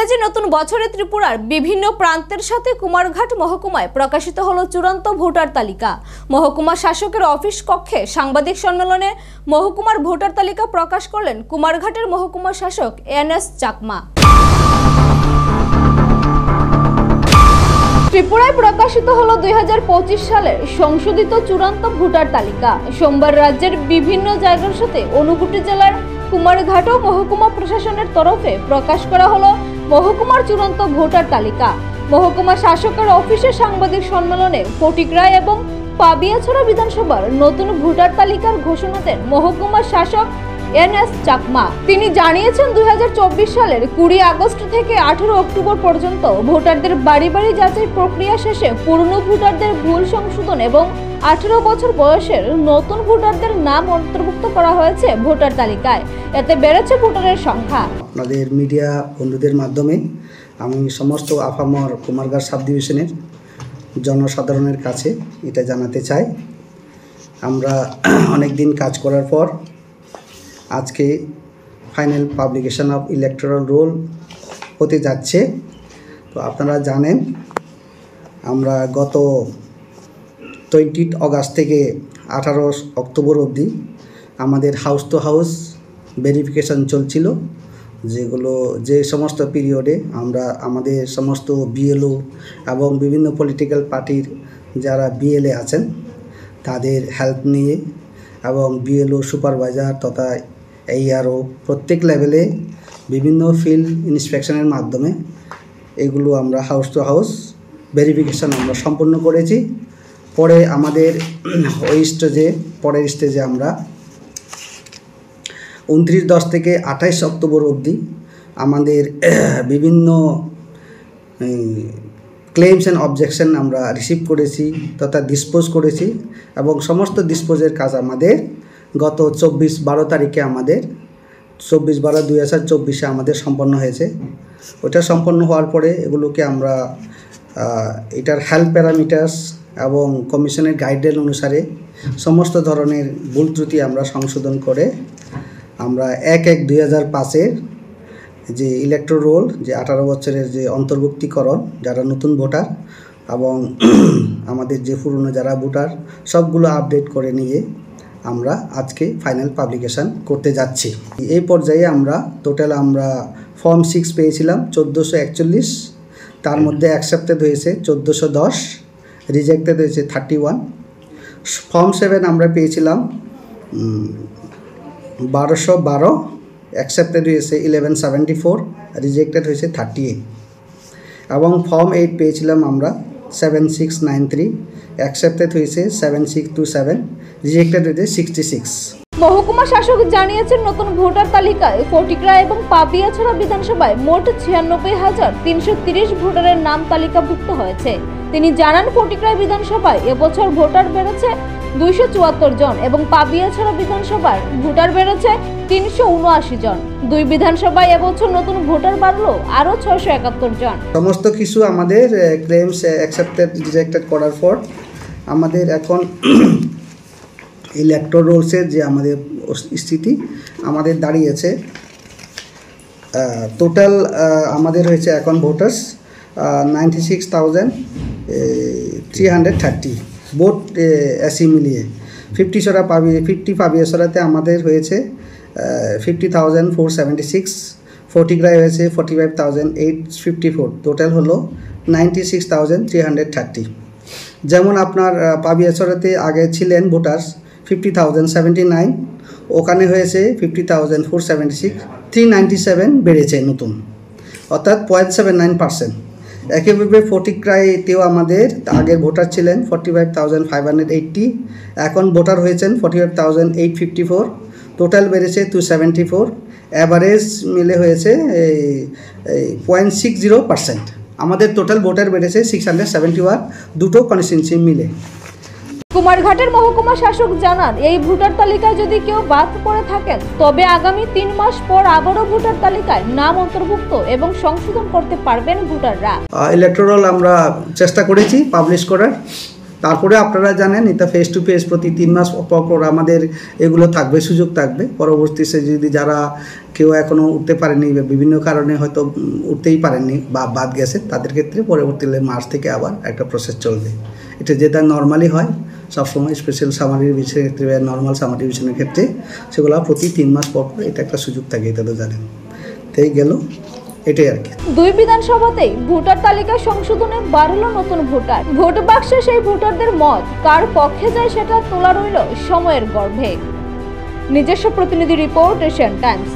ইংরেজি নতুন বছরে ত্রিপুরার বিভিন্ন প্রান্তের সাথে কুমারঘাট মহকুমায় প্রকাশিত হলো চূড়ান্ত ভোটার তালিকা। মহকুমা শাসকের অফিস কক্ষে সাংবাদিক সম্মেলনে মহকুমার ভোটার তালিকা প্রকাশ করলেন কুমারঘাটের মহকুমা শাসক এনএস চাকমা। ত্রিপুরায় প্রকাশিত হলো 2025 সালের সংশোধিত চূড়ান্ত ভোটার তালিকা। সোমবার রাজ্যের বিভিন্ন জায়গার সাথে ঊনকোটি জেলার কুমারঘাট ও মহকুমা প্রশাসনের তরফে প্রকাশ করা হলো মহকুমার চূড়ান্ত ভোটার তালিকা। মহকুমা শাসকের অফিসে সাংবাদিক সম্মেলনে ফটিকরায় এবং পাবিয়াছড়া বিধানসভার নতুন ভোটার তালিকার ঘোষণা দেন মহকুমা শাসক এনএস চাকমা। তিনি জানিয়েছেন 2024 সালের 20 আগস্ট থেকে 18 অক্টোবর পর্যন্ত ভোটারদের বাড়ি বাড়ি যাচাই প্রক্রিয়া শেষে পুরনো ভোটারদের ভুল সংশোধন এবং 18 বছর বয়সের নতুন ভোটারদের নাম অন্তর্ভুক্ত করা হয়েছে ভোটার তালিকায়। এতে বেড়েছে ভোটারের সংখ্যা। আপনাদের মিডিয়া বন্ধুদের মাধ্যমে আমি সমস্ত আফামর কুমারঘাট সাব ডিভিশনের জনসাধারণের কাছে এটা জানাতে চাই, আমরা অনেক দিন কাজ করার পর আজকে final publication of electoral role হতে যাচ্ছে। তো আপনারা জানেন আমরা গত 20 অগাস্ট থেকে 18 অক্টোবর অবধি আমাদের হাউস টু হাউস ভেরিফিকেশন চলছিল, যে সমস্ত পিরিয়ডে আমরা আমাদের সমস্ত বিএলও এবং বিভিন্ন পলিটিক্যাল পার্টির যারা বিএলএ আছেন তাদের হেল্প নিয়ে এবং বিএলও সুপারভাইজার তথা এইআরও প্রত্যেক লেভেলে বিভিন্ন ফিল্ড ইন্সপেকশনের মাধ্যমে এগুলো আমরা হাউস টু হাউস ভেরিফিকেশন আমরা সম্পন্ন করেছি। পরে আমাদের পরের স্টেজে আমরা 29-10 থেকে 28 অক্টোবর অবধি আমাদের বিভিন্ন ক্লেমস অ্যান্ড অবজেকশন আমরা রিসিভ করেছি তথা ডিসপোজ করেছি এবং সমস্ত ডিসপোজের কাজ আমাদের গত 24-12 তারিখে আমাদের 24-12-2024 আমাদের সম্পন্ন হয়েছে। ওটা সম্পন্ন হওয়ার পরে এগুলোকে আমরা এটার হেল্প প্যারামিটার্স এবং কমিশনের গাইডলাইন অনুসারে সমস্ত ধরনের ভুল ত্রুটি আমরা সংশোধন করে আমরা 1-1-2005-এর যে ইলেকট্রাল রোল যে 18 বছরের যে অন্তর্ভুক্তিকরণ যারা নতুন ভোটার এবং আমাদের যে পুরনো যারা ভোটার সবগুলো আপডেট করে নিয়ে আমরা আজকে ফাইনাল পাবলিকেশন করতে যাচ্ছি। এই পর্যায়ে আমরা টোটাল ফর্ম 6 পেয়েছিলাম 1441, তার মধ্যে অ্যাকসেপ্টেড হয়েছে 1410, রিজেক্টেড হয়েছে 31। ফর্ম 7 আমরা পেয়েছিলাম 1212, অ্যাকসেপ্টেড হয়েছে 1174, রিজেক্টেড হয়েছে 38 এবং ফর্ম 8 পেয়েছিলাম আমরা 7693, অ্যাকসেপ্টেড হয়েছে 7627, রিজেক্টেড হয়েছে 66। মহকুমা শাসক জানিয়েছেন নতুন ভোটার তালিকায় ফটিকরা এবং পাবিয়াছড়া বিধানসভায় মোট 96,330 ভোটারের নাম তালিকাভুক্ত হয়েছে। তিনি জানান ফটিকরা বিধানসভায় এবছর ভোটার বেড়েছে 274 জন এবং পাবিয়াছড়া বিধানসভার ভোটার বেড়েছে 379 জন। দুই বিধানসভায় এবছর নতুন ভোটার বাড়লো আরও 671 জন। সমস্ত কিছু আমাদের ক্লেমস অ্যাকসেপ্টেড রিজেক্টেড করার পর আমাদের এখন ইলেকট্রাল রোলসের যে আমাদের স্থিতি আমাদের দাঁড়িয়েছে টোটাল আমাদের হয়েছে এখন ভোটার্স 96,330 ভোট এসি মিলিয়ে 50 পাবিয়াছড়াতে আমাদের হয়েছে 50,476, ফটিকরায় হয়েছে 45,854, টোটাল হলো 96,330। যেমন আপনার পাবিয়াছড়াতে আগে ছিলেন ভোটার্স 50,079, ওখানে হয়েছে 50,476, 397 বেড়েছে নতুন, অর্থাৎ 0.79%। একইভাবে ফটিকরাইতেও আমাদের আগের ভোটার ছিলেন 45,580, এখন ভোটার হয়েছেন 45,854, টোটাল বেড়েছে 274, অ্যাভারেজ মিলে হয়েছে 0.60%। আমাদের টোটাল ভোটার বেড়েছে 671 দুটো কনস্টিটিউয়েন্সি মিলে। কুমারঘাটের মহকুমা শাসক জানান এই ভোটার তালিকায় যদি কেউ বাদ পড়ে থাকেন তবে আগামী 3 মাস পর আবারও ভোটার তালিকায় নাম অন্তর্ভুক্ত এবং সংশোধন করতে পারবেন ভোটাররা। ইলেকটোরাল আমরা চেষ্টা করেছি পাবলিশ করার, তারপরে আপনারা জানেন এটা ফেস টু ফেস প্রতি 3 মাস পর আমাদের এগুলো থাকবে, সুযোগ থাকবে। পরবর্তীতে যদি যারা কেউ এখনও উঠতে পারেনি বা বিভিন্ন কারণে হয়তো উঠতেই পারেননি বা বাদ গেছে, তাদের ক্ষেত্রে পরবর্তীতে মার্চ থেকে আবার একটা প্রসেস চলবে। এটা যেটা নর্মালি হয় সবসময় স্পেশাল সামার রিভিশনের ক্ষেত্রে বা নর্মাল সামার রিভিশনের ক্ষেত্রে, সেগুলো প্রতি 3 মাস পর এটা একটা সুযোগ থাকে, এটা তো জানেন। তাই গেল, এটাই আর কি। 2 বিধানসভাতেই ভোটার তালিকা সংশোধনে বাড়ল নতুন ভোটার। ভোট বাক্সে সেই ভোটারদের মত কার পক্ষে যায় সেটা তোলা রইল সময়ের গর্ভে। নিজস্ব প্রতিনিধি রিপোর্ট, এশিয়ান টাইমস।